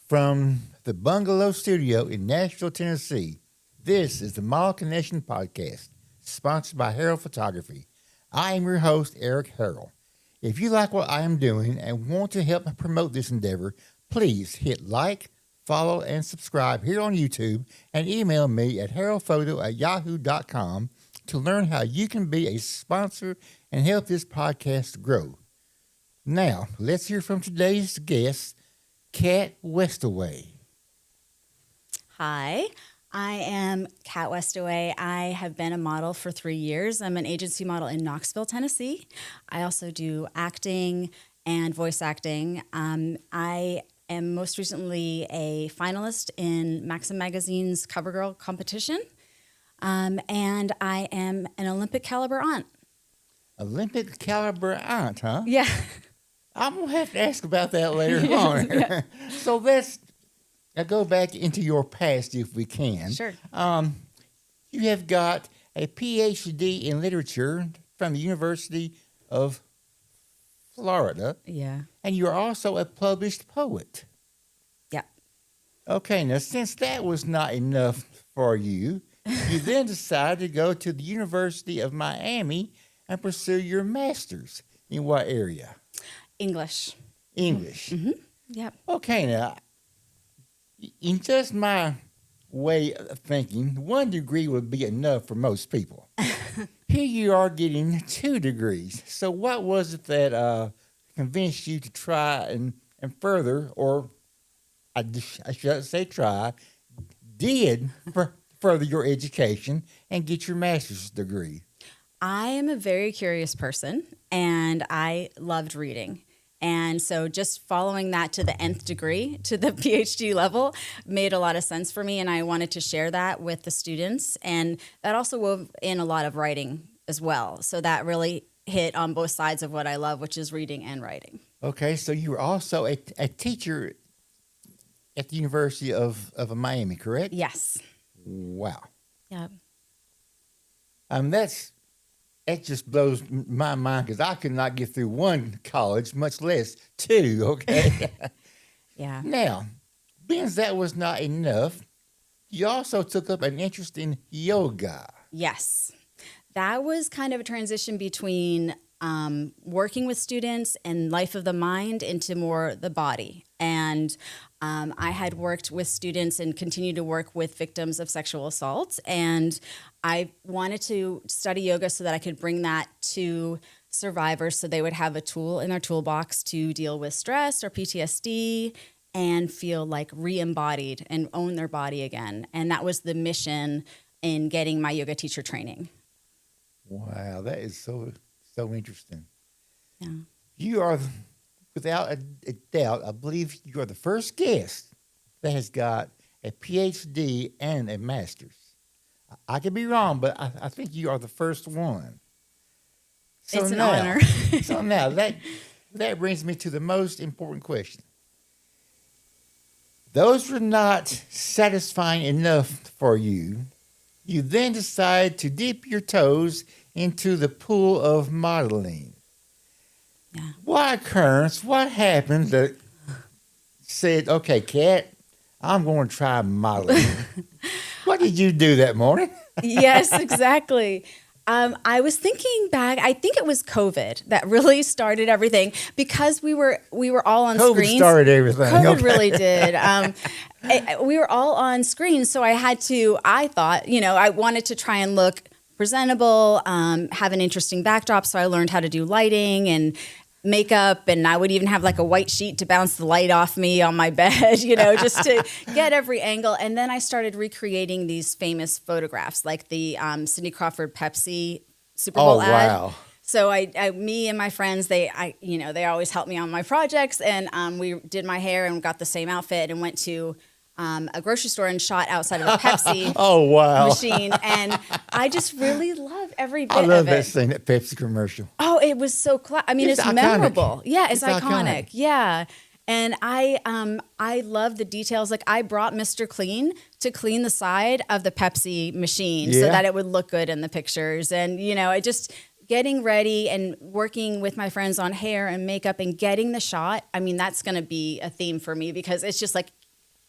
From the Bungalow Studio in Nashville, Tennessee, this is the Model Connection Podcast, sponsored by Harrell Photography. I am your host, Eric Harrell. If you like what I am doing and want to help promote this endeavor, please hit like, follow, and subscribe here on YouTube and email me at harrellphoto@yahoo.com to learn how you can be a sponsor and help this podcast grow. Now, let's hear from today's guest, Kat Westaway. Hi, I am Kat Westaway. I have been a model for 3 years. I'm an agency model in Knoxville, Tennessee. I also do acting and voice acting. I am most recently a finalist in Maxim Magazine's CoverGirl competition, and I am an Olympic caliber aunt. Olympic caliber aunt, huh? Yeah. I'm going to have to ask about that later on. Yeah. So let's go back into your past if we can. Sure. You have got a PhD in literature from the University of Florida. Yeah. And you're also a published poet. Yeah. Okay, now since that was not enough for you, you then decided to go to the University of Miami and pursue your master's. In what area? English. English. Mm-hmm. Yep. Okay, now, in just my way of thinking, 1 degree would be enough for most people. Here you are getting 2 degrees. So what was it that convinced you to try and further, or I should say try, did further your education and get your master's degree? I am a very curious person, and I loved reading. And so just following that to the nth degree, to the PhD level, made a lot of sense for me, and I wanted to share that with the students. And that also wove in a lot of writing as well. So that really hit on both sides of what I love, which is reading and writing. Okay, so you were also a teacher at the University of Miami, correct? Yes. Wow. Yeah. That just blows my mind because I could not get through 1 college, much less 2, okay? Yeah. Now, being that was not enough, you also took up an interest in yoga. Yes. That was kind of a transition between working with students and life of the mind into more the body. And I had worked with students and continue to work with victims of sexual assault. And I wanted to study yoga so that I could bring that to survivors so they would have a tool in their toolbox to deal with stress or PTSD and feel like re-embodied and own their body again. And that was the mission in getting my yoga teacher training. Wow, that is so interesting. Yeah. You are, without a doubt, I believe you are the first guest that has got a PhD and a master's. I could be wrong, but I think you are the first one. So it's an now, honor. So now that brings me to the most important question. Those were not satisfying enough for you. You then decide to dip your toes into the pool of modeling. Yeah. What occurrence, what happened that said, okay, Kat, I'm going to try modeling? What did you do that morning? Yes, exactly. I was thinking back, I think it was COVID that really started everything because we were all on COVID screens. Started everything. COVID okay. really did. We were all on screens, so I thought, I wanted to try and look presentable, have an interesting backdrop, so I learned how to do lighting and makeup, and I would even have like a white sheet to bounce the light off me on my bed, just to get every angle. And then I started recreating these famous photographs, like the Cindy Crawford Pepsi Super Bowl ad. Wow. So me and my friends, they always help me on my projects, and we did my hair and got the same outfit and went to a grocery store and shot outside of a Pepsi Oh, wow. machine. And I just really love every bit I love of that it. scene, that Pepsi commercial. Oh, it was so it's iconic. memorable. Yeah, it's It's iconic. iconic. Yeah. And I love the details. Like I brought Mr. Clean to clean the side of the Pepsi machine so Yeah. that it would look good in the pictures. And, I just getting ready and working with my friends on hair and makeup and getting the shot. I mean, that's going to be a theme for me because it's just like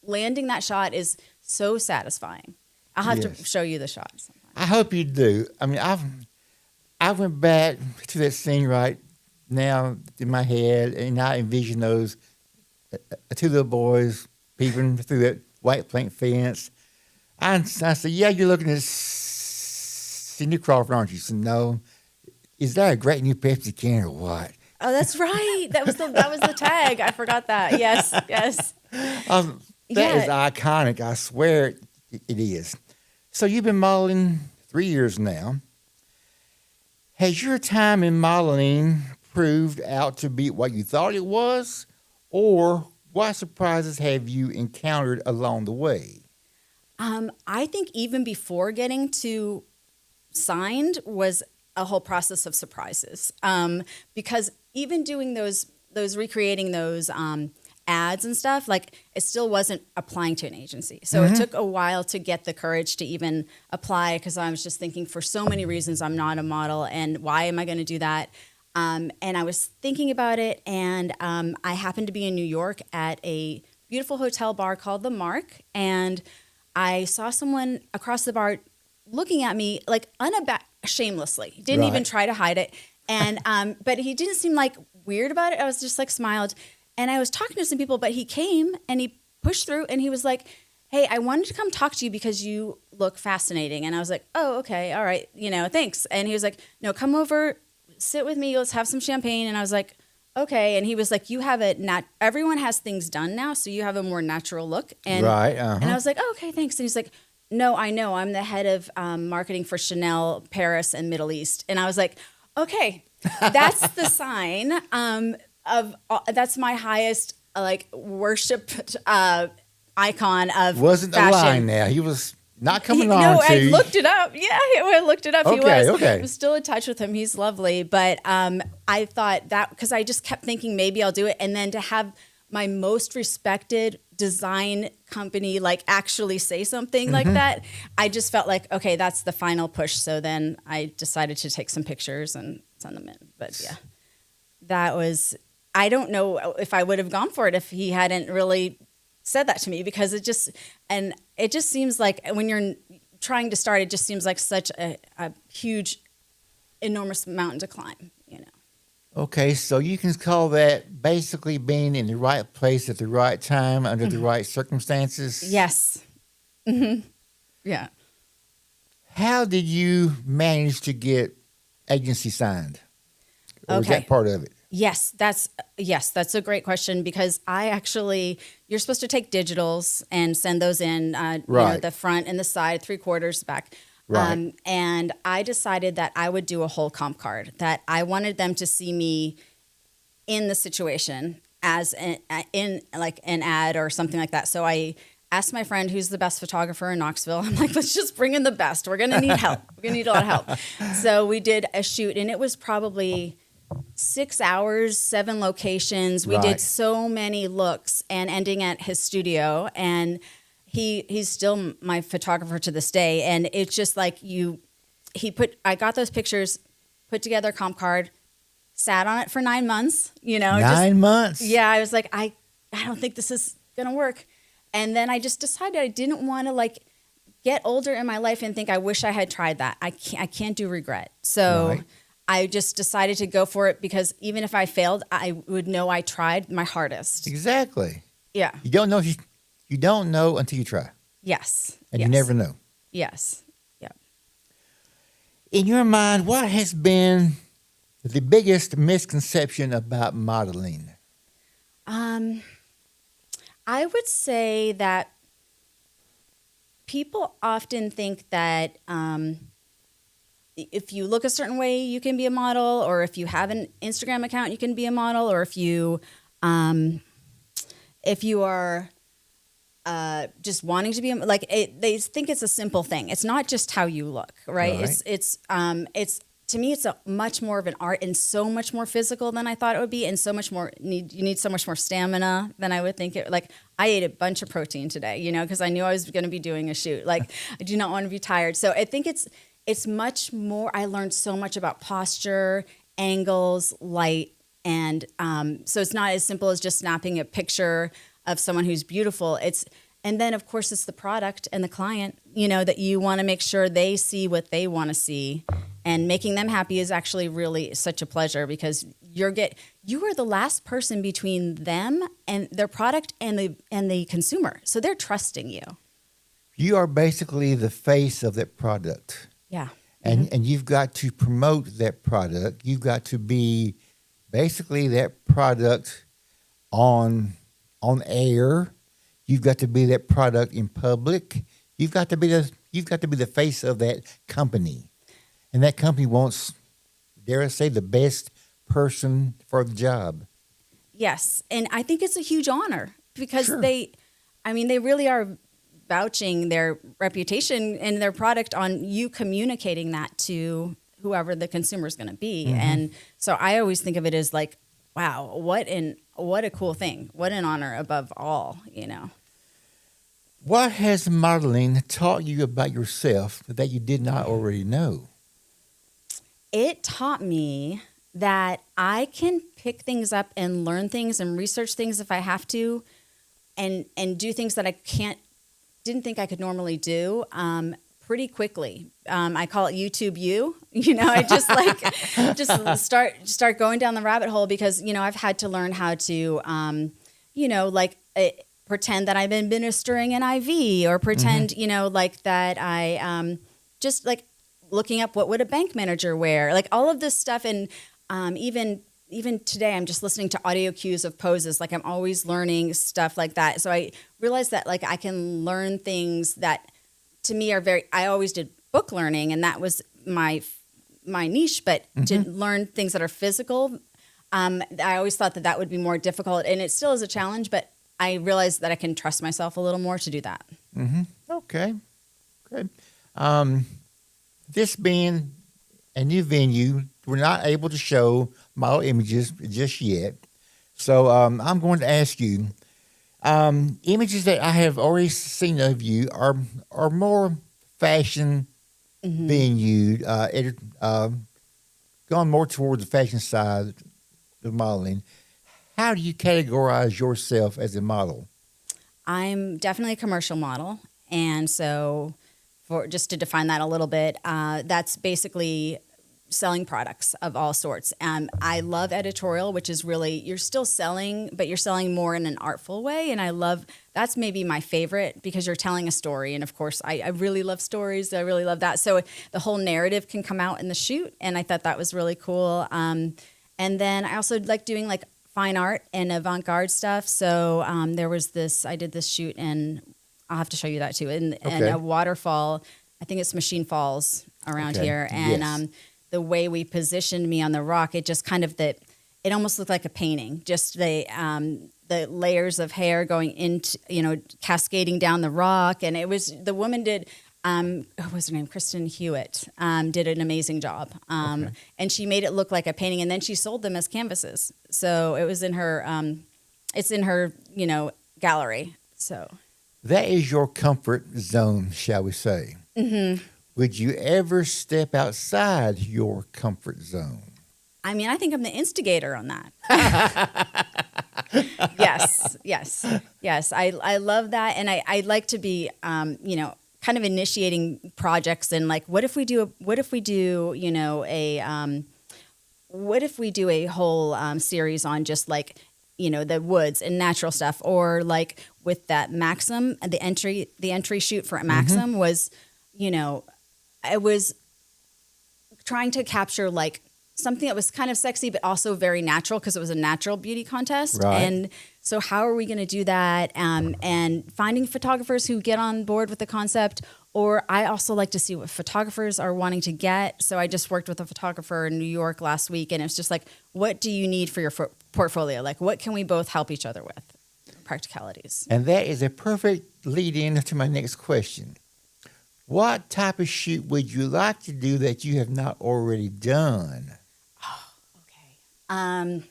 landing that shot is so satisfying. I'll have to Yes. show you the shot sometime. I hope you do. I mean, I went back to that scene right now in my head, and I envision those two little boys peeping through that white plank fence. I said, "Yeah, you're looking at Cindy Crawford, aren't you?" She said, "No. Is that a great new Pepsi can or what?" Oh, that's right. That was the tag. I forgot that. Yes, yes. That Yeah. is iconic. I swear it is. So you've been modeling 3 years now. Has your time in modeling proved out to be what you thought it was, or what surprises have you encountered along the way? I think even before getting to signed was a whole process of surprises. Because even doing those recreating those ads and stuff, like it still wasn't applying to an agency. So it took a while to get the courage to even apply, because I was just thinking, for so many reasons, I'm not a model, and why am I going to do that? And I was thinking about it, and I happened to be in New York at a beautiful hotel bar called The Mark, and I saw someone across the bar looking at me like shamelessly. He didn't even Right. try to hide it. And but he didn't seem like weird about it. I was just like smiled. And I was talking to some people, but he came and he pushed through and he was like, "Hey, I wanted to come talk to you because you look fascinating." And I was like, "Oh, okay. All right. Thanks." And he was like, "No, come over, sit with me. Let's have some champagne." And I was like, "Okay." And he was like, "You have everyone has things done now, so you have a more natural look." And Right. and I was like, "Oh, okay, thanks." And he's like, "No, I know. I'm the head of marketing for Chanel Paris and Middle East." And I was like, "Okay, that's the sign that's my highest worship icon of Wasn't fashion." a line now. He was not coming on No, to I you. looked it up. Yeah, I looked it up. He Okay, was. okay. I'm still in touch with him. He's lovely. But I thought that, because I just kept thinking maybe I'll do it, and then to have my most respected design company actually say something like that, I just felt like, okay, that's the final push. So then I decided to take some pictures and send them in. But yeah, that was, I don't know if I would have gone for it if he hadn't really said that to me, because it just seems like when you're trying to start, it just seems like such a huge, enormous mountain to climb. Okay, so you can call that basically being in the right place at the right time under the right circumstances? Yes. Mm-hmm. Yeah. How did you manage to get agency signed? Or was Okay. that part of it? Yes, that's a great question, because you're supposed to take digitals and send those in, Right. the front and the side, 3/4 back. Right. And I decided that I would do a whole comp card, that I wanted them to see me in the situation as in like an ad or something like that. So I asked my friend, who's the best photographer in Knoxville, I'm like, let's just bring in the best. We're going to need help. We're going to need a lot of help. So we did a shoot, and it was probably 6 hours, 7 locations. We Right. did so many looks, and ending at his studio. And he's still my photographer to this day. And it's just like I got those pictures, put together a comp card, sat on it for 9 months, 9 months? Yeah, I was like, I don't think this is going to work. And then I just decided I didn't want to get older in my life and think I wish I had tried that. I can't do regret. So Right. I just decided to go for it, because even if I failed, I would know I tried my hardest. Exactly. Yeah. You don't know you don't know until you try. Yes. And Yes. you never know. Yes. Yeah. In your mind, what has been the biggest misconception about modeling? I would say that people often think that if you look a certain way, you can be a model, or if you have an Instagram account, you can be a model, or if you are just wanting to be they think it's a simple thing. It's not just how you look, right? Right. It's to me, it's a much more of an art, and so much more physical than I thought it would be, and so much more you need so much more stamina than I would think it. I ate a bunch of protein today, because I knew I was going to be doing a shoot. I do not want to be tired. So I think it's much more. I learned so much about posture, angles, light, and so it's not as simple as just snapping a picture of someone who's beautiful. And then, of course, it's the product and the client, that you want to make sure they see what they want to see. And making them happy is actually really such a pleasure because you are the last person between them and their product and the consumer. So they're trusting you. You are basically the face of that product. Yeah. And you've got to promote that product. You've got to be basically that product on air. You've got to be that product in public. You've got to be the face of that company. And that company wants, dare I say, the best person for the job. Yes. And I think it's a huge honor because Sure. they really are vouching their reputation and their product on you communicating that to whoever the consumer is going to be. Mm-hmm. And so I always think of it as like, wow, what a cool thing. What an honor above all, What has modeling taught you about yourself that you did not already know? It taught me that I can pick things up and learn things and research things if I have to and do things that I didn't think I could normally do pretty quickly. I call it YouTube you. I just start going down the rabbit hole because, I've had to learn how to, pretend that I've been administering an IV or pretend, that I just like looking up what would a bank manager wear, like all of this stuff. And even today, I'm just listening to audio cues of poses. Like I'm always learning stuff like that. So I realized that like I can learn things that to me are I always did book learning and that was my niche, but to learn things that are physical, I always thought that would be more difficult and it still is a challenge, but I realized that I can trust myself a little more to do that. Mm-hmm. Okay. Good. This being a new venue, we're not able to show model images just yet. So I'm going to ask you, images that I have already seen of you are more fashion venued, gone more towards the fashion side of modeling. How do you categorize yourself as a model? I'm definitely a commercial model. And so for just to define that a little bit, that's basically selling products of all sorts. I love editorial, which is really, you're still selling, but you're selling more in an artful way. And that's maybe my favorite because you're telling a story. And of course, I really love stories. I really love that. So the whole narrative can come out in the shoot. And I thought that was really cool. And then I also like doing like fine art and avant-garde stuff. So I did this shoot and I'll have to show you that too. And a waterfall, I think it's Machine Falls around here. And yes. The way we positioned me on the rock, it just kind of it almost looked like a painting. Just the layers of hair going into, cascading down the rock. And it was, the woman did, what was her name? Kristen Hewitt did an amazing job. And she made it look like a painting. And then she sold them as canvases. So it was in her, it's in her, gallery. So that is your comfort zone, shall we say. Mm-hmm. Would you ever step outside your comfort zone? I mean, I think I'm the instigator on that. Yes. I love that. And I like to be, kind of initiating projects and like, what if we do a whole series on just like, the woods and natural stuff, or like with that Maxim, the entry shoot for Maxim was, I was trying to capture like something that was kind of sexy, but also very natural because it was a natural beauty contest. Right. And so how are we going to do that? And finding photographers who get on board with the concept, or I also like to see what photographers are wanting to get. So I just worked with a photographer in New York last week, and it's just like, what do you need for your portfolio? Like, what can we both help each other with? Practicalities. And that is a perfect lead in to my next question. What type of shoot would you like to do that you have not already done? Okay.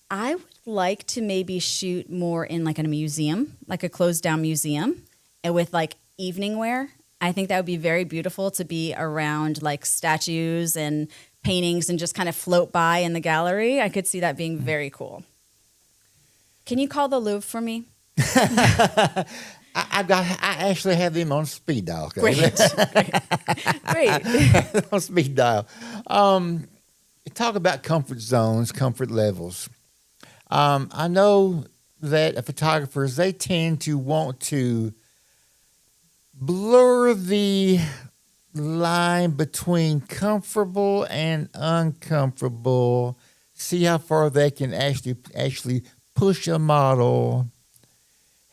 I would like to maybe shoot more in like a museum, like a closed down museum, and with like evening wear. I think that would be very beautiful to be around like statues and paintings and just kind of float by in the gallery. I could see that being very cool. Can you call the Louvre for me? I actually have them on speed dial. Okay? Great. On speed dial. Talk about comfort zones, comfort levels. I know that photographers, they tend to want to blur the line between comfortable and uncomfortable. See how far they can actually push a model.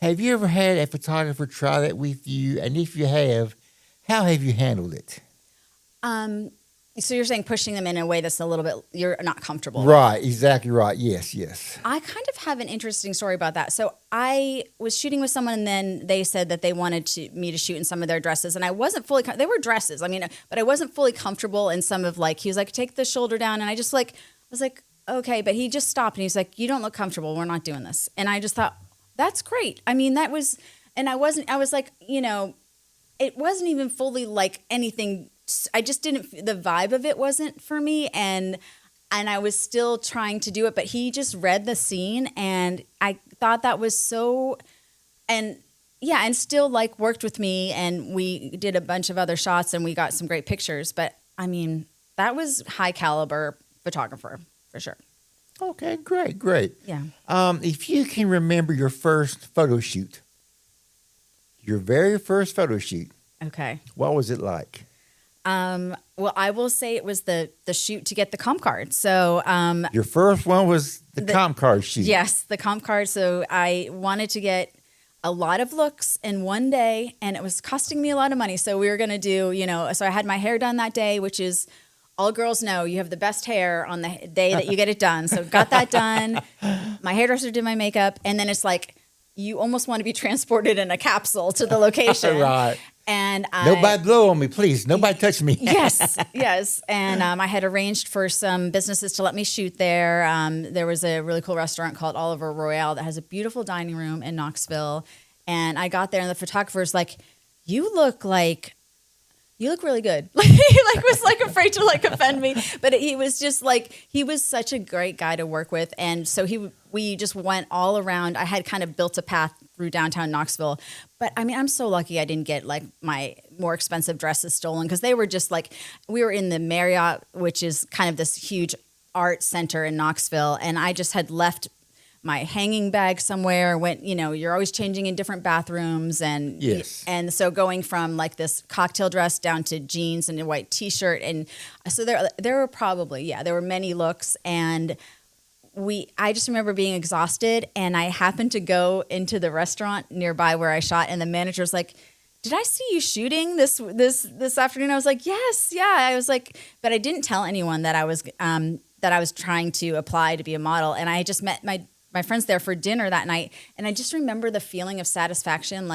Have you ever had a photographer try that with you? And if you have, how have you handled it? So you're saying pushing them in a way that's a little bit, you're not comfortable. Right, exactly right. Yes. I kind of have an interesting story about that. So I was shooting with someone, and then they said that they wanted me to shoot in some of their dresses, and I wasn't fully. They were dresses, but I wasn't fully comfortable in some of he was like, take the shoulder down, and I just was like, okay, but he just stopped and he's like, you don't look comfortable. We're not doing this, and I just thought that's great. That was, and I was like, it wasn't even fully like anything. I just didn't, the vibe of it wasn't for me. And I was still trying to do it, but he just read the scene, and I thought that was so, and still worked with me, and we did a bunch of other shots, and we got some great pictures. But that was high caliber photographer for sure. Okay, great. Yeah. If you can remember your first photo shoot, your very first photo shoot. Okay. What was it like? Well, I will say it was the shoot to get the comp card. So, your first one was the comp card shoot. Yes, the comp card. So I wanted to get a lot of looks in one day, and it was costing me a lot of money. So we were going to do, so I had my hair done that day, which is, all girls know you have the best hair on the day that you get it done. So got that done. My hairdresser did my makeup, and then it's like, you almost want to be transported in a capsule to the location. Right. And nobody blow on me, please. Nobody touch me. Yes. And I had arranged for some businesses to let me shoot there. There was a really cool restaurant called Oliver Royale that has a beautiful dining room in Knoxville. And I got there, and the photographer's like, you look really good. He was afraid to offend me, but he was just he was such a great guy to work with. And so we just went all around. I had kind of built a path through downtown Knoxville, but I'm so lucky I didn't get my more expensive dresses stolen, because they were just we were in the Marriott, which is kind of this huge art center in Knoxville. And I just had left my hanging bag somewhere, went, you're always changing in different bathrooms. And yes. And so going from this cocktail dress down to jeans and a white t-shirt. And so there were probably, there were many looks. And I just remember being exhausted, and I happened to go into the restaurant nearby where I shot, and the manager's like, did I see you shooting this afternoon? I was like, yes, yeah. I was like, but I didn't tell anyone that I was trying to apply to be a model. And I just met my friends there for dinner that night. And I just remember the feeling of satisfaction.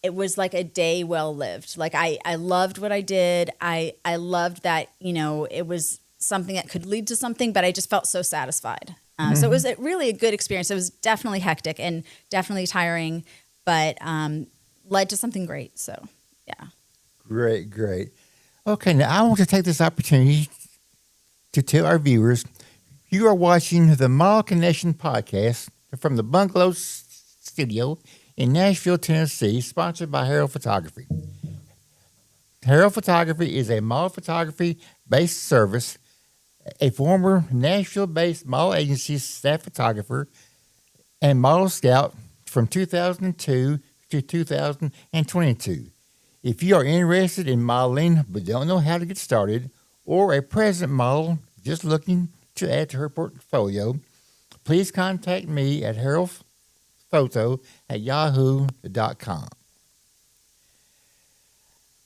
It was like a day well lived. I loved what I did. I loved that, it was something that could lead to something, but I just felt so satisfied. So it was really a good experience. It was definitely hectic and definitely tiring, but led to something great. So, yeah. Great. Okay, now I want to take this opportunity to tell our viewers, you are watching the Mall Connection podcast from the Bungalow Studio in Nashville, Tennessee, sponsored by Harrell Photography. Harrell Photography is a model photography-based service, a former Nashville-based model agency staff photographer and model scout from 2002 to 2022. If you are interested in modeling but don't know how to get started, or a present model just looking to add to her portfolio, please contact me at harrellphoto@yahoo.com.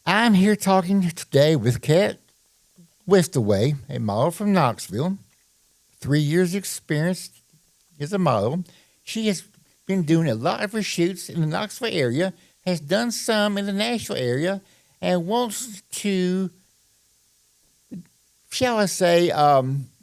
I'm here talking today with Kat Westaway, a model from Knoxville. 3 years experience as a model. She has been doing a lot of her shoots in the Knoxville area, has done some in the Nashville area, and wants to, shall I say,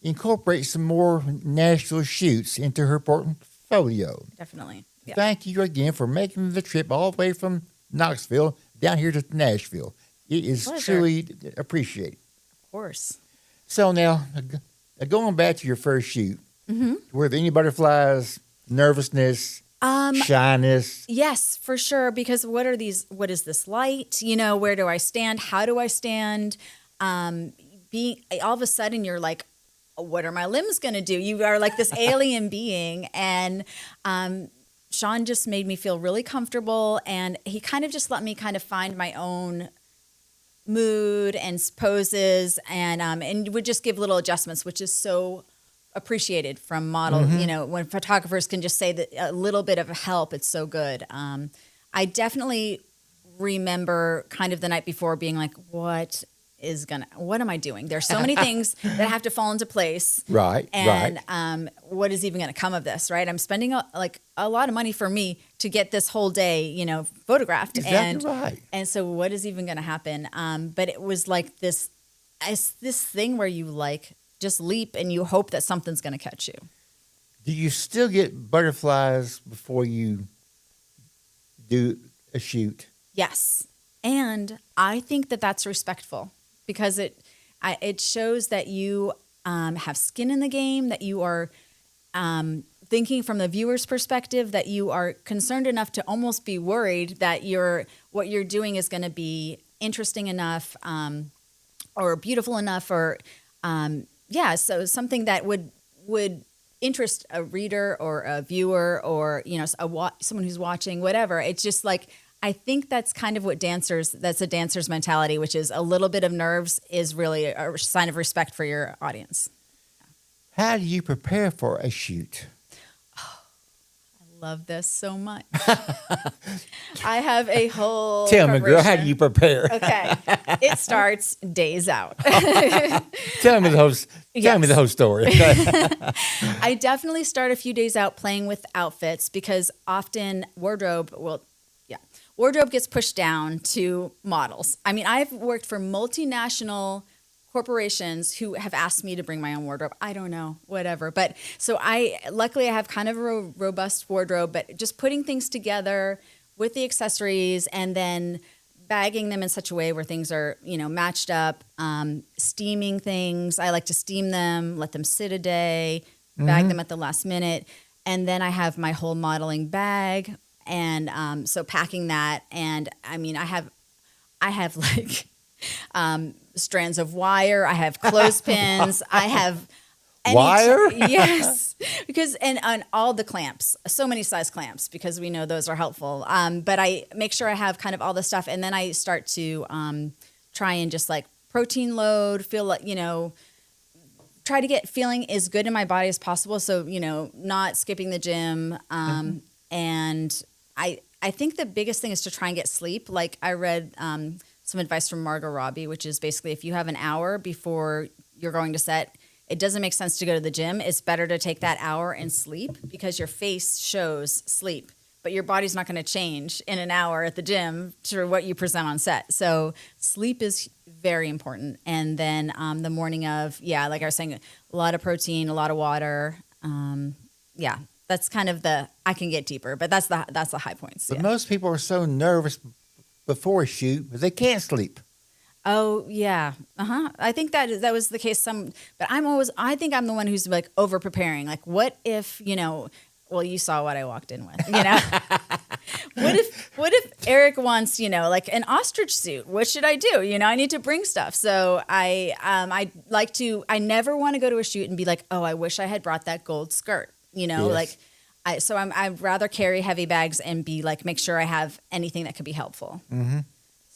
incorporate some more Nashville shoots into her portfolio. Definitely. Yeah. Thank you again for making the trip all the way from Knoxville down here to Nashville. It is truly appreciated. Of course. So now, going back to your first shoot, were there any butterflies, nervousness, shyness? Yes, for sure. Because what is this light? Where do I stand? How do I stand? Being all of a sudden you're like, what are my limbs going to do? You are like this alien being. And Sean just made me feel really comfortable. And he kind of just let me kind of find my own mood and poses and would just give little adjustments, which is so appreciated from model. When photographers can just say that a little bit of help, it's so good. I definitely remember kind of the night before being like, what am I doing? There's so many things that have to fall into place. Right. And what is even going to come of this, right? I'm spending a lot of money for me to get this whole day, photographed. Exactly right. And so what is even going to happen? But it was like this thing where you like just leap and you hope that something's going to catch you. Do you still get butterflies before you do a shoot? Yes. And I think that that's respectful because it shows that you have skin in the game, that you are thinking from the viewer's perspective, that you are concerned enough to almost be worried that what you're doing is going to be interesting enough or beautiful enough or so something that would interest a reader or a viewer or someone who's watching, whatever. It's just like I think that's kind of that's a dancer's mentality, which is a little bit of nerves is really a sign of respect for your audience. How do you prepare for a shoot? I love this so much. I have a whole Tell me, girl, how do you prepare? Okay. It starts days out. Tell me the whole story. I definitely start a few days out playing with outfits because often wardrobe gets pushed down to models. I mean, I've worked for multinational corporations who have asked me to bring my own wardrobe. I don't know, whatever. But so luckily I have kind of a robust wardrobe, but just putting things together with the accessories and then bagging them in such a way where things are, matched up, steaming things. I like to steam them, let them sit a day, bag them at the last minute. And then I have my whole modeling bag. And so packing that, and I mean, I have like strands of wire. I have clothespins. I have wire. Yes, because and all the clamps, so many size clamps, because we know those are helpful. But I make sure I have kind of all the stuff, and then I start to try and just like protein load, feel like try to get feeling as good in my body as possible. So not skipping the gym, and I think the biggest thing is to try and get sleep. Like I read some advice from Margot Robbie, which is basically if you have an hour before you're going to set, it doesn't make sense to go to the gym. It's better to take that hour and sleep because your face shows sleep, but your body's not going to change in an hour at the gym to what you present on set. So sleep is very important. And then the morning of, like I was saying, a lot of protein, a lot of water. That's kind of I can get deeper, but that's the high points. But most people are so nervous before a shoot, but they can't sleep. Oh yeah. I think that was the case but I think I'm the one who's like over preparing. Like what if, well, you saw what I walked in with, what if Eric wants, like an ostrich suit? What should I do? I need to bring stuff. So I never want to go to a shoot and be like, oh, I wish I had brought that gold skirt. Yes. I'd rather carry heavy bags and be like, make sure I have anything that could be helpful. Mm-hmm.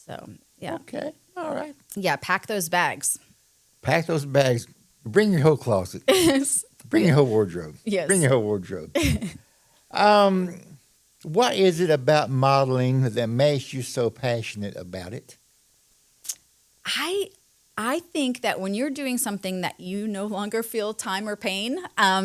So, yeah. Okay. All right. Yeah. Pack those bags. Pack those bags. Bring your whole closet. Bring your whole wardrobe. Yes. Bring your whole wardrobe. What is it about modeling that makes you so passionate about it? I think that when you're doing something that you no longer feel time or pain,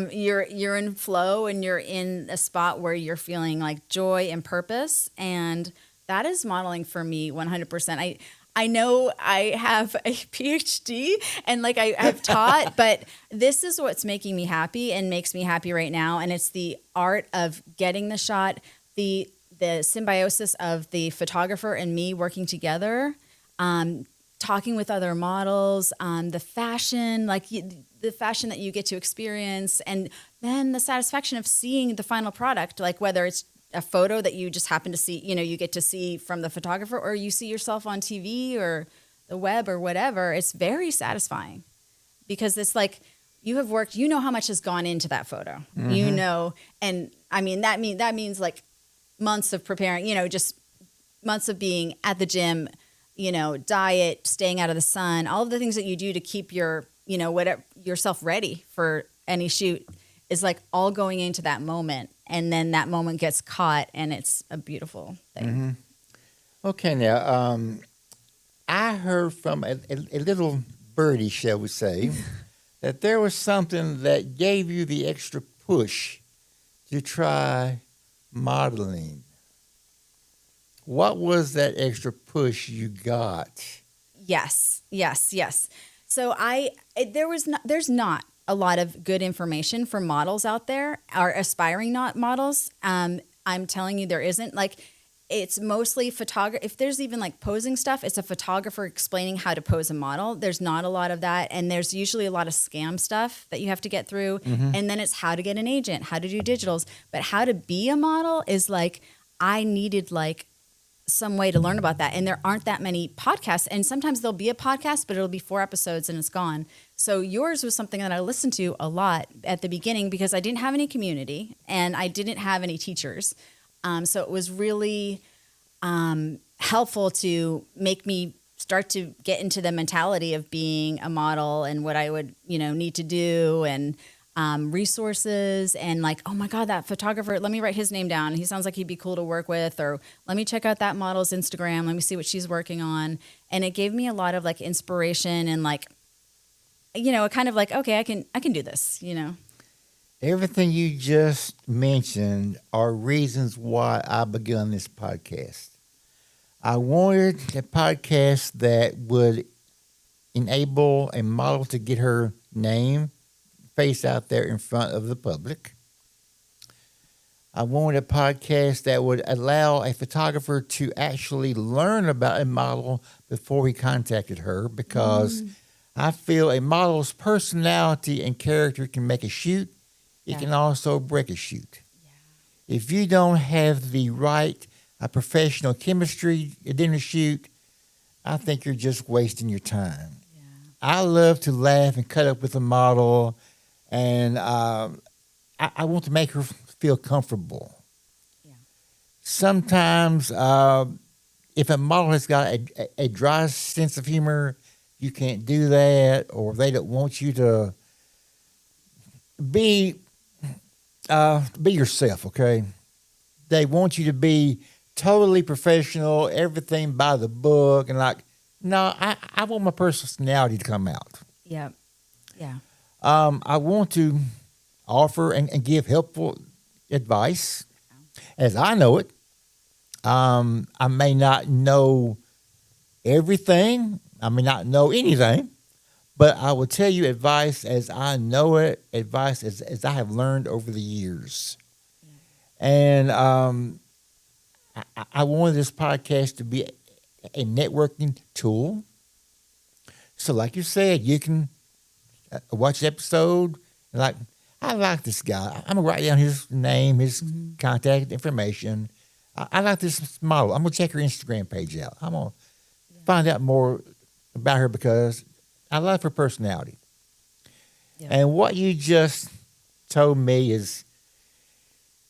you're in flow and you're in a spot where you're feeling like joy and purpose. And that is modeling for me 100%. I know I have a PhD and like I've taught, but this is what's making me happy and makes me happy right now. And it's the art of getting the shot, the symbiosis of the photographer and me working together. talking with other models, the fashion, the fashion that you get to experience, and then the satisfaction of seeing the final product, like whether it's a photo that you just happen to see, you get to see from the photographer, or you see yourself on TV or the web or whatever. It's very satisfying because it's like you have worked, how much has gone into that photo, and I mean, that means like months of preparing, just months of being at the gym, diet, staying out of the sun, all of the things that you do to keep your, whatever, yourself ready for any shoot is like all going into that moment. And then that moment gets caught and it's a beautiful thing. Mm-hmm. Okay. Now, I heard from a little birdie, shall we say, that there was something that gave you the extra push to try modeling. What was that extra push you got? Yes. So there's not a lot of good information for models out there, or aspiring not models. I'm telling you, there isn't. Like, it's mostly photography. If there's even like posing stuff, it's a photographer explaining how to pose a model. There's not a lot of that. And there's usually a lot of scam stuff that you have to get through. Mm-hmm. And then it's how to get an agent, how to do digitals. But how to be a model is like, I needed like some way to learn about that. And there aren't that many podcasts. And sometimes there'll be a podcast, but it'll be 4 episodes and it's gone. So yours was something that I listened to a lot at the beginning because I didn't have any community and I didn't have any teachers. So it was really helpful to make me start to get into the mentality of being a model and what I would, need to do, and resources, and like, oh my God, that photographer, let me write his name down. He sounds like he'd be cool to work with, or let me check out that model's Instagram. Let me see what she's working on. And it gave me a lot of like inspiration and like, kind of like, okay, I can do this, Everything you just mentioned are reasons why I begun this podcast. I wanted a podcast that would enable a model to get her name, face out there in front of the public. I wanted a podcast that would allow a photographer to actually learn about a model before he contacted her, because I feel a model's personality and character can make a shoot. It can also break a shoot. Yeah. If you don't have the right professional chemistry in a shoot, I think you're just wasting your time. Yeah. I love to laugh and cut up with a model, and I want to make her feel comfortable. Yeah. Sometimes if a model has got a dry sense of humor, you can't do that, or they don't want you to be yourself, okay? They want you to be totally professional, everything by the book, and like, no, I want my personality to come out. Yeah. I want to offer and give helpful advice as I know it. I may not know everything. I may not know anything. But I will tell you advice as I know it, advice as I have learned over the years. Yeah. And I wanted this podcast to be a networking tool. So like you said, you can watch the episode and like, I like this guy. I'm going to write down his name, his contact information. I like this model. I'm going to check her Instagram page out. I'm going to find out more about her because I love her personality. Yeah. And what you just told me is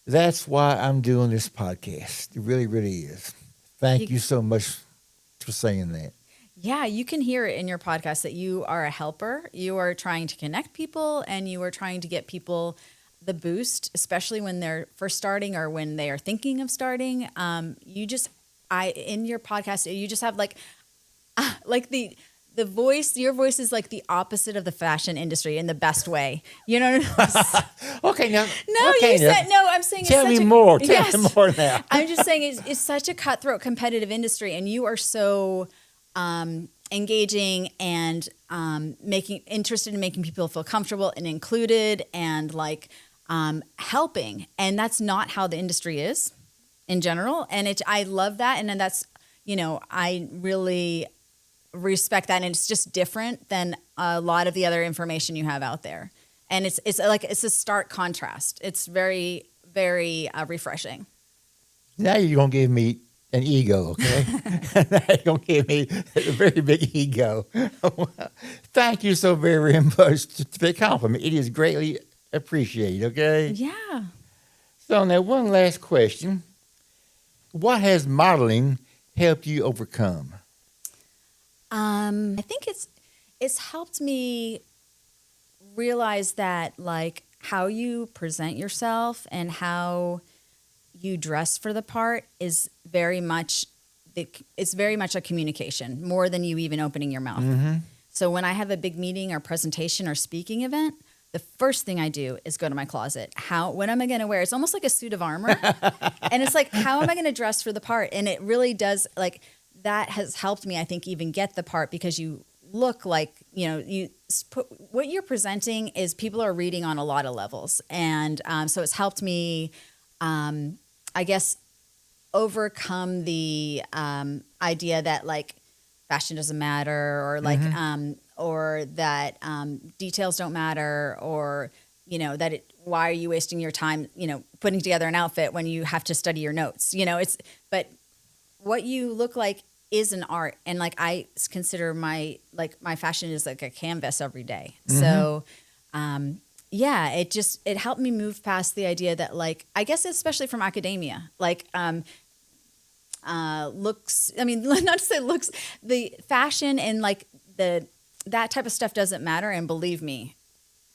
that's why I'm doing this podcast. It really, really is. Thank you so much for saying that. Yeah, you can hear it in your podcast that you are a helper. You are trying to connect people, and you are trying to get people the boost, especially when they're first starting or when they are thinking of starting. In your podcast, you just have like the voice, your voice is like the opposite of the fashion industry in the best way. You know what I mean? Okay, now. No, okay, you said, no, I'm saying tell me more. Tell me more now. I'm just saying it's such a cutthroat competitive industry, and you are so engaging and interested in making people feel comfortable and included and like helping. And that's not how the industry is in general. And I love that. And then that's, I really respect that, and it's just different than a lot of the other information you have out there. And it's a stark contrast. It's very, very refreshing. Now you're going to give me an ego, okay? Now you're going to give me a very big ego. Thank you so very much for the compliment. It is greatly appreciated, okay? Yeah. So now one last question. What has modeling helped you overcome? I think it's helped me realize that, like, how you present yourself and how you dress for the part is very much a communication, more than you even opening your mouth. Mm-hmm. So when I have a big meeting or presentation or speaking event, the first thing I do is go to my closet. What am I going to wear? It's almost like a suit of armor. And it's like, how am I going to dress for the part? And it really does, like, that has helped me, I think, even get the part, because you look like, what you're presenting is people are reading on a lot of levels. And so it's helped me, I guess, overcome the idea that, like, fashion doesn't matter, or like, or that details don't matter, or, that why are you wasting your time, putting together an outfit when you have to study your notes? But what you look like is an art. And, like, I consider my fashion is like a canvas every day. So, it helped me move past the idea that, like, I guess especially from academia, like, looks, I mean, not to say looks, the fashion and, like, that type of stuff doesn't matter. And believe me,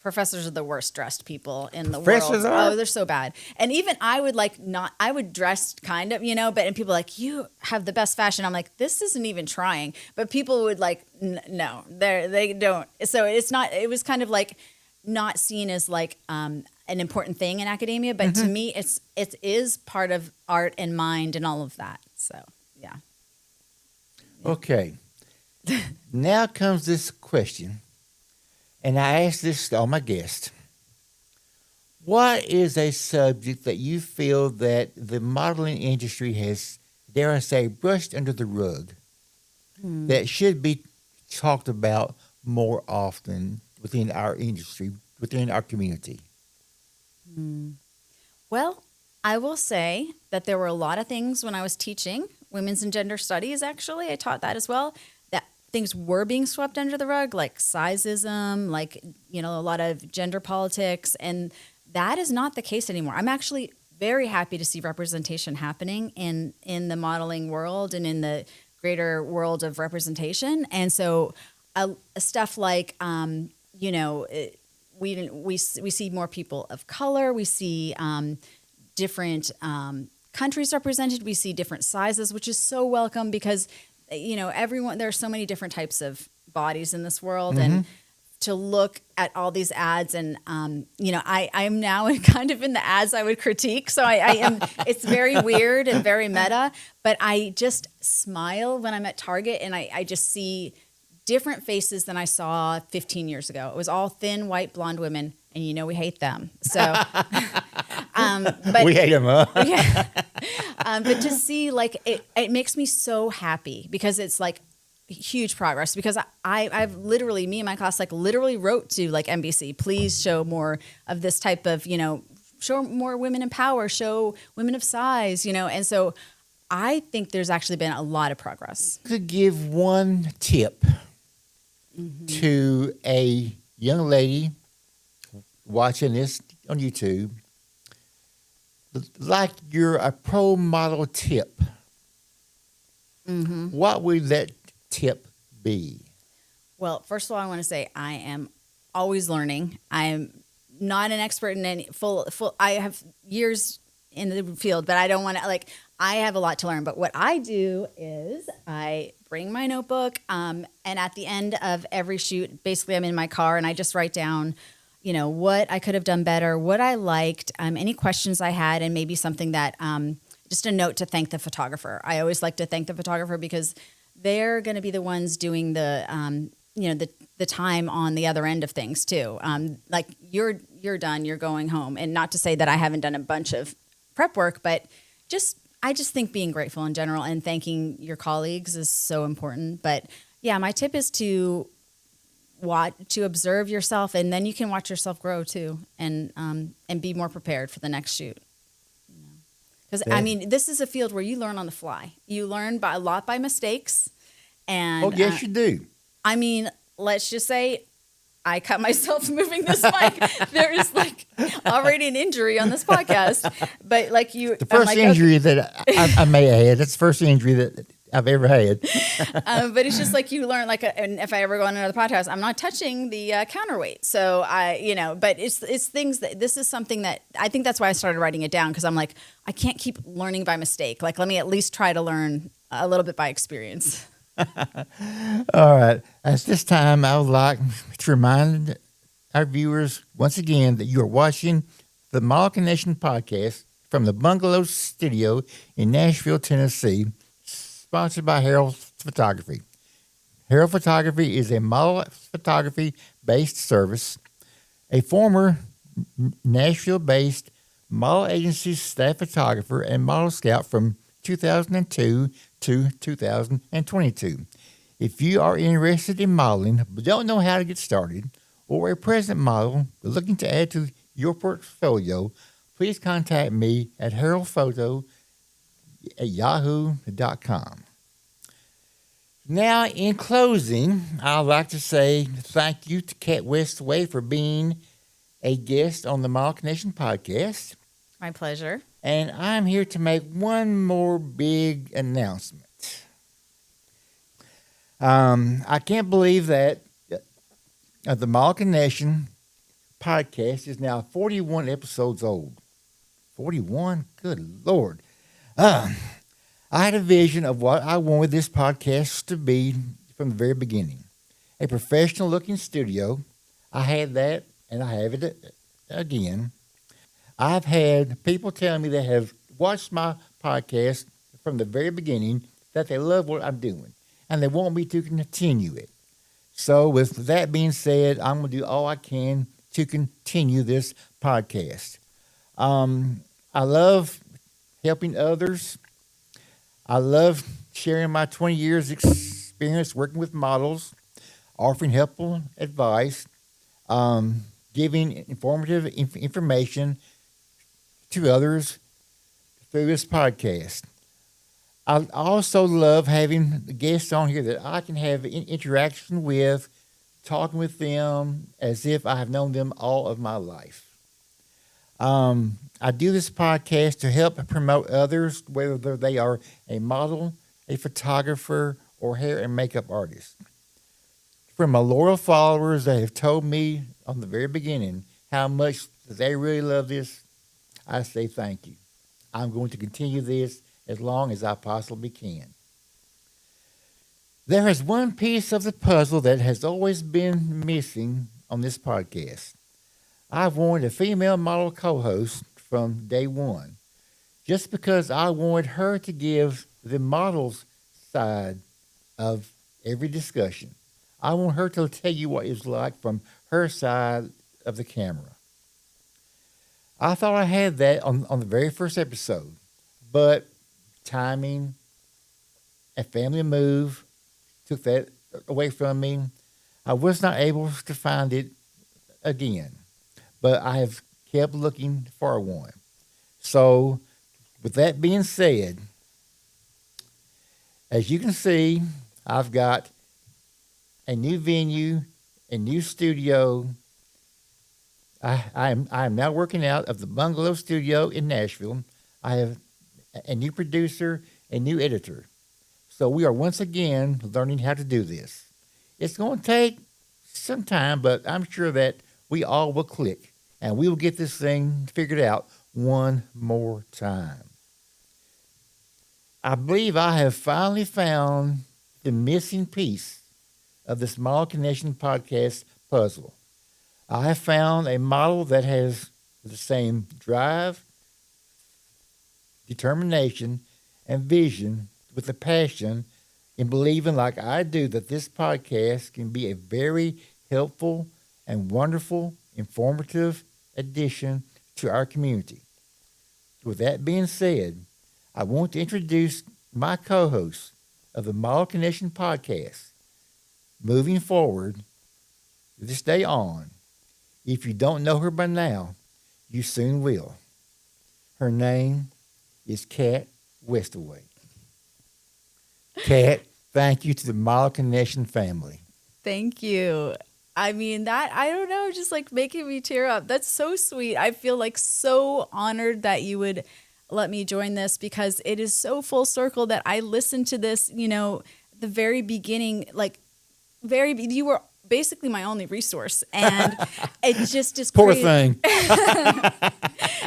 professors are the worst dressed people in the world. Are? Oh, they're so bad. And even I would dress kind of, and people are like, you have the best fashion. I'm like, this isn't even trying. But people would like, no, they don't. So it was kind of like not seen as like an important thing in academia. But to me, it is part of art and mind and all of that. So, yeah. Okay. Now comes this question. And I ask this to all my guests. What is a subject that you feel that the modeling industry has, dare I say, brushed under the rug that should be talked about more often within our industry, within our community? Well, I will say that there were a lot of things when I was teaching women's and gender studies, actually. I taught that as well. Things were being swept under the rug, like sizeism, like, a lot of gender politics. And that is not the case anymore. I'm actually very happy to see representation happening in the modeling world and in the greater world of representation. And so stuff like, we see more people of color. We see different countries represented. We see different sizes, which is so welcome, because everyone, there are so many different types of bodies in this world. And to look at all these ads and, I am now kind of in the ads I would critique. So I am, it's very weird and very meta, but I just smile when I'm at Target and I just see different faces than I saw 15 years ago. It was all thin, white, blonde women, and we hate them. So, but we hate them, huh? Yeah. But to see, like, it makes me so happy, because it's like huge progress, because I've literally, me and my class, like, literally wrote to, like, NBC, please show more of this type of, show more women in power, show women of size, and so I think there's actually been a lot of progress. Could give one tip to a young lady watching this on YouTube, like you're a pro model tip, what would that tip be? Well, first of all, I want to say I am always learning. I am not an expert in any I have years in the field, but I don't want to, like, I have a lot to learn. But what I do is I bring my notebook, and at the end of every shoot, basically I'm in my car and I just write down, what I could have done better, what I liked, any questions I had, and maybe something that, just a note to thank the photographer. I always like to thank the photographer, because they're going to be the ones doing the, the time on the other end of things too. Like, you're done, you're going home. And not to say that I haven't done a bunch of prep work, but I just think being grateful in general and thanking your colleagues is so important. But Yeah, my tip is to observe yourself, and then you can watch yourself grow too, and be more prepared for the next shoot. Because I mean, this is a field where you learn on the fly. You learn a lot by mistakes, and yes, you do. I mean, let's just say I cut myself moving this mic. There is like already an injury on this podcast, but like the first injury that I may have had. That's the first injury that I've ever had. But it's just like you learn, and if I ever go on another podcast, I'm not touching the counterweight. So but it's things this is something that I think that's why I started writing it down, because I'm like, I can't keep learning by mistake. Like, let me at least try to learn a little bit by experience. All right. At this time, I would like to remind our viewers once again that you are watching the Model Connection podcast from the Bungalow Studio in Nashville, Tennessee, sponsored by Harrell Photography. Harrell Photography is a model photography-based service, a former Nashville-based model agency staff photographer and model scout from 2002 to 2022. If you are interested in modeling but don't know how to get started, or a present model looking to add to your portfolio, please contact me at harrellphoto@yahoo.com. Now, in closing, I'd like to say thank you to Kat Westaway for being a guest on the Model Connection podcast. My pleasure. And I'm here to make one more big announcement. I can't believe that the Model Connection podcast is now 41 episodes old. 41? Good Lord. I had a vision of what I wanted this podcast to be from the very beginning. A professional-looking studio. I had that, and I have it again. I've had people tell me that have watched my podcast from the very beginning that they love what I'm doing, and they want me to continue it. So with that being said, I'm going to do all I can to continue this podcast. I love helping others. I love sharing my 20 years experience working with models, offering helpful advice, giving informative information to others through this podcast. I also love having guests on here that I can have interaction with, talking with them as if I have known them all of my life. I do this podcast to help promote others, whether they are a model, a photographer, or hair and makeup artist. From my loyal followers that have told me on the very beginning how much they really love this, I say thank you. I'm going to continue this as long as I possibly can. There is one piece of the puzzle that has always been missing on this podcast. I've wanted a female model co-host from day one, just because I wanted her to give the model's side of every discussion. I want her to tell you what it's like from her side of the camera. I thought I had that on the very first episode, but timing, a family move took that away from me. I was not able to find it again, but I have kept looking for one. So, with that being said, as you can see, I've got a new venue, a new studio. I am now working out of the Bungalow Studio in Nashville. I have a new producer, a new editor. So we are once again learning how to do this. It's going to take some time, but I'm sure that we all will click, and we will get this thing figured out one more time. I believe I have finally found the missing piece of this Model Connection podcast puzzle. I have found a model that has the same drive, determination, and vision with a passion in believing, like I do, that this podcast can be a very helpful and wonderful, informative addition to our community. With that being said, I want to introduce my co-host of the Model Connection podcast, moving forward, this day on, if you don't know her by now, you soon will. Her name is Kat Westaway. Kat, thank you to the Model Connection family. Thank you. I mean, that, I don't know, just like making me tear up. That's so sweet. I feel like so honored that you would let me join this, because it is so full circle that I listened to this, the very beginning, you were basically my only resource. And it just is Poor crazy. thing.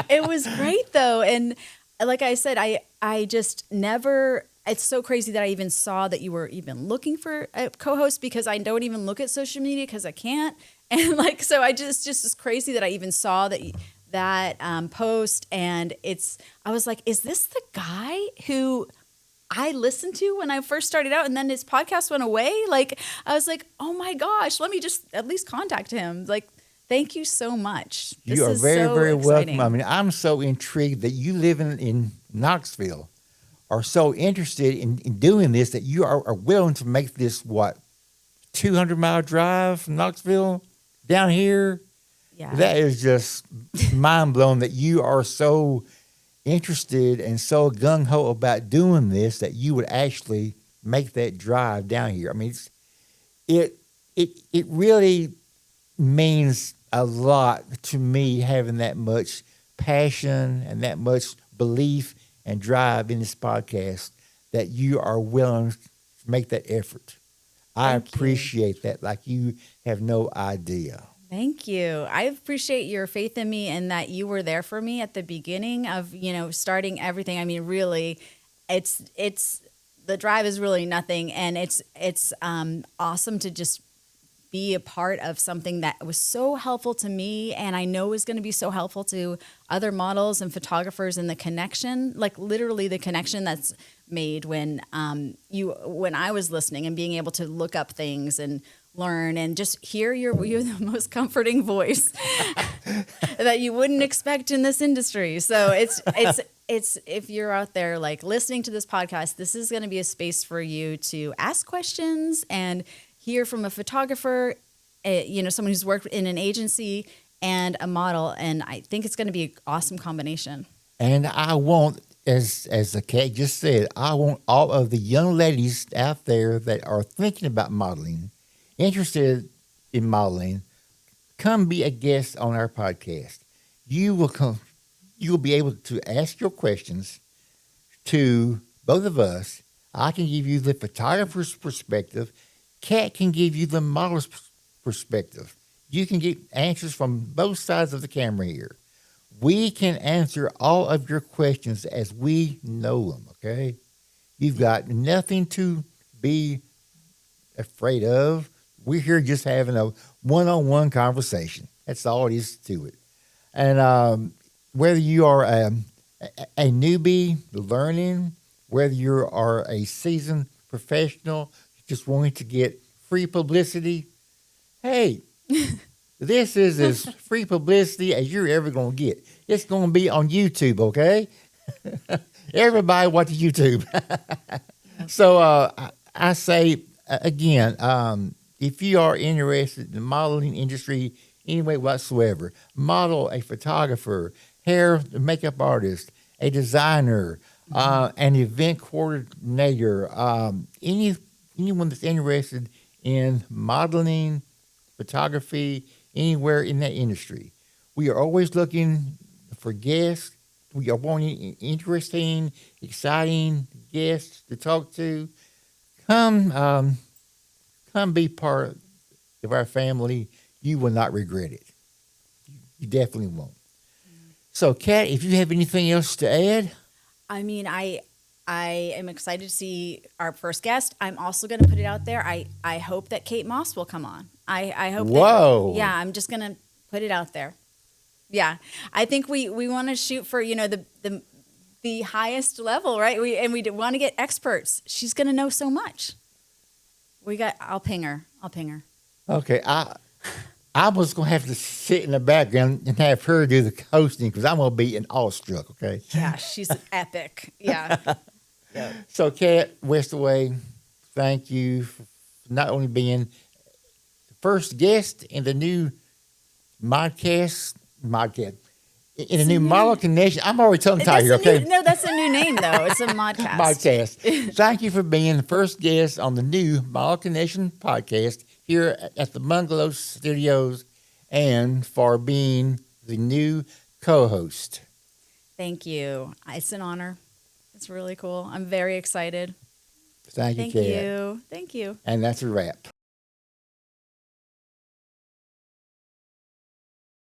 It was great though. And like I said, I just never, it's so crazy that I even saw that you were even looking for a co-host, because I don't even look at social media because I can't. And so I just it's crazy that I even saw that post. And I was like, is this the guy who I listened to when I first started out, and then his podcast went away? I was like, oh my gosh, let me just at least contact him. Thank you so much. You are very, very welcome. I mean, I'm so intrigued that you live in Knoxville, are so interested in doing this, that you are willing to make this, 200-mile drive from Knoxville down here? Yeah. That is just mind-blowing that you are so interested and so gung-ho about doing this that you would actually make that drive down here. I mean, it really means a lot to me, having that much passion and that much belief and drive in this podcast, that you are willing to make that effort. I appreciate that like you have no idea. Thank you. I appreciate your faith in me, and that you were there for me at the beginning of, starting everything. I mean, really, it's the drive is really nothing. And it's awesome to just be a part of something that was so helpful to me, and I know is going to be so helpful to other models and photographers, and the connection, literally the connection that's made when I was listening and being able to look up things and learn and just hear you're the most comforting voice that you wouldn't expect in this industry. So it's if you're out there listening to this podcast, this is going to be a space for you to ask questions and hear from a photographer, someone who's worked in an agency, and a model. And I think it's going to be an awesome combination. And I want, as the Kat just said, I want all of the young ladies out there that are thinking about modeling, interested in modeling, come be a guest on our podcast. You will be able to ask your questions to both of us. I can give you the photographer's perspective. Kat can give you the model's perspective. You can get answers from both sides of the camera here. We can answer all of your questions as we know them, okay? You've got nothing to be afraid of. We're here just having a one-on-one conversation. That's all it is to it. And whether you are a newbie learning, whether you are a seasoned professional just wanting to get free publicity, hey, this is as free publicity as you're ever going to get. It's going to be on YouTube, okay? Everybody watches YouTube. So I say, again, if you are interested in the modeling industry any way whatsoever, model, a photographer, hair, makeup artist, a designer, an event coordinator, anyone that's interested in modeling, photography, anywhere in that industry. We are always looking for guests. We are wanting interesting, exciting guests to talk to. Come be part of our family. You will not regret it. You definitely won't. So, Kat, if you have anything else to add? I mean, I am excited to see our first guest. I'm also going to put it out there. I hope that Kate Moss will come on. I hope. Whoa. Yeah, I'm just going to put it out there. Yeah, I think we want to shoot for the highest level, right? We want to get experts. She's going to know so much. I'll ping her. Okay, I was going to have to sit in the background and have her do the hosting because I'm going to be awestruck, okay? Yeah, she's epic. Yeah. So, Kat Westaway, thank you for not only being the first guest in the new modcast, in the new Model Connection. I'm already tongue tied here, okay? That's a new name, though. It's a modcast. Podcast. Thank you for being the first guest on the new Model Connection podcast here at the Bungalow Studios and for being the new co-host. Thank you. It's an honor. It's really cool. I'm very excited. Thank you, Thank Kat. you. Thank you. And that's a wrap.